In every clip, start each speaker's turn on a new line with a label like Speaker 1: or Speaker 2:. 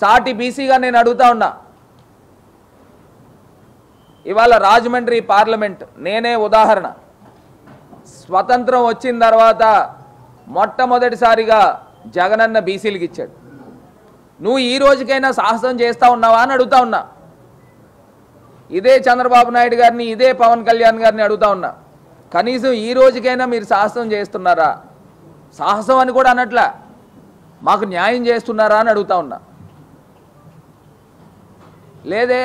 Speaker 1: సాటి బీసీగా నేను అడుగుతా ఉన్నా. ఇవాళ రాజమండ్రి పార్లమెంట్ నేనే ఉదాహరణ. స్వతంత్రం వచ్చిన తర్వాత మొట్టమొదటిసారిగా జగనన్న బీసీలకు ఇచ్చాడు. నువ్వు ఈ రోజుకైనా సాహసం చేస్తూ ఉన్నావా అని అడుగుతా ఉన్నా. ఇదే చంద్రబాబు నాయుడు గారిని, ఇదే పవన్ కళ్యాణ్ గారిని అడుగుతా ఉన్నా. కనీసం ఈ రోజుకైనా మీరు సాహసం చేస్తున్నారా? సాహసం అని కూడా అనట్లా, మాకు న్యాయం చేస్తున్నారా అని అడుగుతా ఉన్నా. లేదే.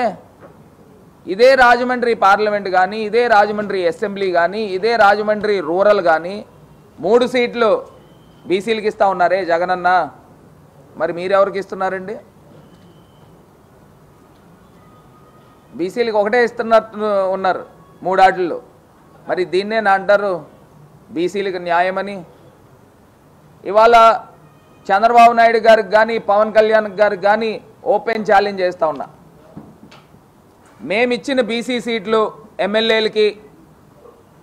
Speaker 1: ఇదే రాజమండ్రి పార్లమెంట్ కానీ, ఇదే రాజమండ్రి అసెంబ్లీ కానీ, ఇదే రాజమండ్రి రూరల్ కానీ 3 సీట్లు బీసీలకు ఇస్తూ ఉన్నారే జగనన్న. మరి మీరెవరికి ఇస్తున్నారండి? బీసీలకు ఒకటే ఇస్తున్నట్టు ఉన్నారు 3 ఆటల్లో. మరి దీన్నే నా అంటారు బీసీలకు న్యాయమని. ఇవాళ చంద్రబాబు నాయుడు గారికి కానీ, పవన్ కళ్యాణ్ గారికి కానీ ఓపెన్ ఛాలెంజ్ చేస్తూ ఉన్నా. మేమిచ్చిన బీసీ సీట్లు ఎమ్మెల్యేలకి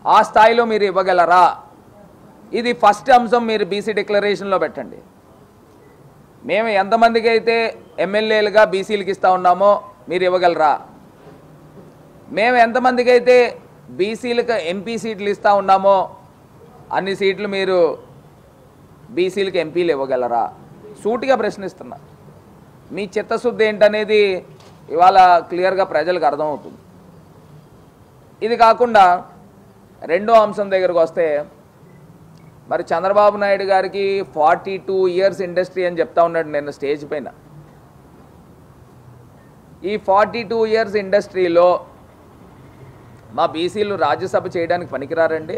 Speaker 1: ఆ స్థాయిలో మీరు ఇవ్వగలరా? ఇది ఫస్ట్ అంశం. మీరు బీసీ డిక్లరేషన్లో పెట్టండి. మేము ఎంతమందికి అయితే ఎమ్మెల్యేలుగా బీసీలకు ఇస్తూ ఉన్నామో మీరు ఇవ్వగలరా? మేము ఎంతమందికి అయితే బీసీలకు ఎంపీ సీట్లు ఇస్తూ ఉన్నామో అన్ని సీట్లు మీరు బీసీలకు ఎంపీలు ఇవ్వగలరా? సూటిగా ప్రశ్నిస్తున్నా. మీ చిత్తశుద్ధి ఏంటనేది ఇవాళ క్లియర్గా ప్రజలకు అర్థమవుతుంది. ఇది కాకుండా రెండో అంశం దగ్గరకు వస్తే, మరి చంద్రబాబు నాయుడు గారికి 42 ఇయర్స్ ఇండస్ట్రీ అని చెప్తా ఉన్నాడు నిన్న స్టేజ్ పైన. ఈ 42 ఇయర్స్ ఇండస్ట్రీలో మా బీసీలు రాజ్యసభ చేయడానికి పనికిరారండి?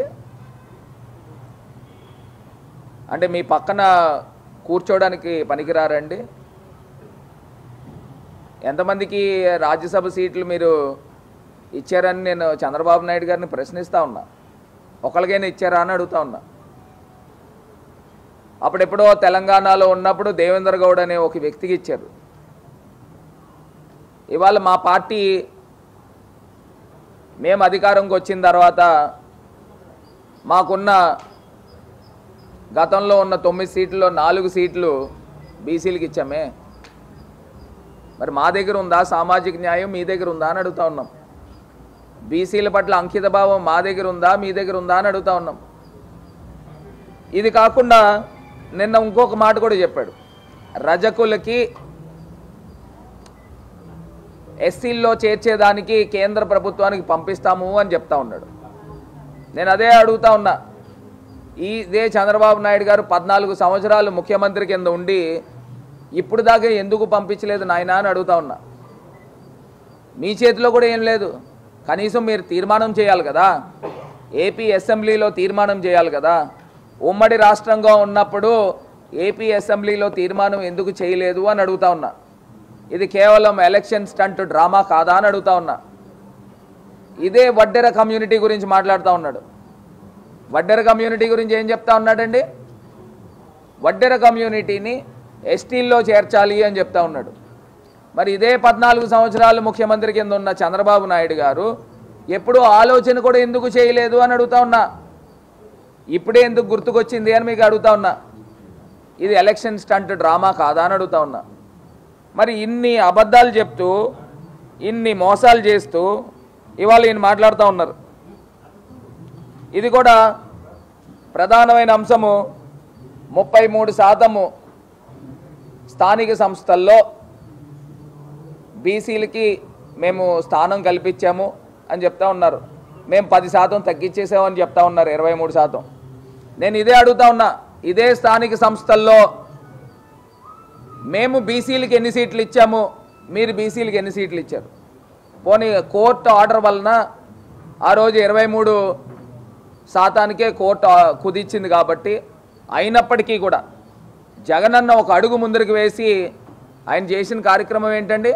Speaker 1: అంటే మీ పక్కన కూర్చోడానికి పనికిరారండి? ఎంతమందికి రాజ్యసభ సీట్లు మీరు ఇచ్చారని నేను చంద్రబాబు నాయుడు గారిని ప్రశ్నిస్తూ ఉన్నా. ఒకరికైనా ఇచ్చారా అని అడుగుతా ఉన్నా. అప్పుడెప్పుడో తెలంగాణలో ఉన్నప్పుడు దేవేంద్ర గౌడ్ అనే ఒక వ్యక్తికి ఇచ్చారు. ఇవాళ మా పార్టీ మేము అధికారంకి వచ్చిన తర్వాత మాకున్న గతంలో ఉన్న 9 సీట్లలో 4 సీట్లు బీసీలకు ఇచ్చామే. మరి మా దగ్గర ఉందా సామాజిక న్యాయం? మీ దగ్గర ఉందా అని అడుగుతా ఉన్నాం. బీసీల పట్ల అంకిత భావం మా దగ్గర ఉందా, మీ దగ్గర ఉందా అని అడుగుతా ఉన్నాం. ఇది కాకుండా నిన్న ఇంకొక మాట కూడా చెప్పాడు. రజకులకి ఎస్సీల్లో చేర్చేదానికి కేంద్ర ప్రభుత్వానికి పంపిస్తాము అని చెప్తా ఉన్నాడు. నేను అదే అడుగుతా ఉన్నా. ఇదే చంద్రబాబు నాయుడు గారు 14 సంవత్సరాలు ముఖ్యమంత్రి కింద ఉండి ఇప్పుడు దాకా ఎందుకు పంపించలేదు నాయనా అని అడుగుతా ఉన్నా. మీ చేతిలో కూడా ఏం లేదు. కనీసం మీరు తీర్మానం చేయాలి కదా, ఏపీ అసెంబ్లీలో తీర్మానం చేయాలి కదా. ఉమ్మడి రాష్ట్రంగా ఉన్నప్పుడు ఏపీ అసెంబ్లీలో తీర్మానం ఎందుకు చేయలేదు అని అడుగుతా ఉన్నా. ఇది కేవలం ఎలక్షన్ స్టంట్ డ్రామా కాదా అని అడుగుతా ఉన్నా. ఇదే వడ్డెర కమ్యూనిటీ గురించి మాట్లాడుతూ ఉన్నాడు. వడ్డెర కమ్యూనిటీ గురించి ఏం చెప్తా ఉన్నాడండి? వడ్డెర కమ్యూనిటీని ఎస్టీల్లో చేర్చాలి అని చెప్తా ఉన్నాడు. మరి ఇదే 14 సంవత్సరాలు ముఖ్యమంత్రి కింద ఉన్న చంద్రబాబు నాయుడు గారు ఎప్పుడూ ఆలోచన కూడా ఎందుకు చేయలేదు అని అడుగుతా ఉన్నా. ఇప్పుడే ఎందుకు గుర్తుకొచ్చింది అని మీకు అడుగుతా ఉన్నా. ఇది ఎలక్షన్ స్టంట్ డ్రామా కాదా అని అడుగుతా ఉన్నా. మరి ఇన్ని అబద్ధాలు చెప్తూ, ఇన్ని మోసాలు చేస్తూ ఇవాళ ఈయన మాట్లాడుతూ ఉన్నారు. ఇది కూడా ప్రధానమైన అంశము. 33% స్థానిక సంస్థల్లో బీసీలకి మేము స్థానం కల్పించాము అని చెప్తా ఉన్నారు. మేము 10% తగ్గించేసామని చెప్తా ఉన్నారు, 23%. నేను ఇదే అడుగుతా ఉన్నా. ఇదే స్థానిక సంస్థల్లో మేము బీసీలకి ఎన్ని సీట్లు ఇచ్చాము, మీరు బీసీలకి ఎన్ని సీట్లు ఇచ్చారు? పోనీ కోర్టు ఆర్డర్ వలన ఆ రోజు 23%కే కోర్టు కుదిచ్చింది కాబట్టి, అయినప్పటికీ కూడా జగనన్న ఒక అడుగు ముందుకు వేసి ఆయన చేసిన కార్యక్రమం ఏంటండి?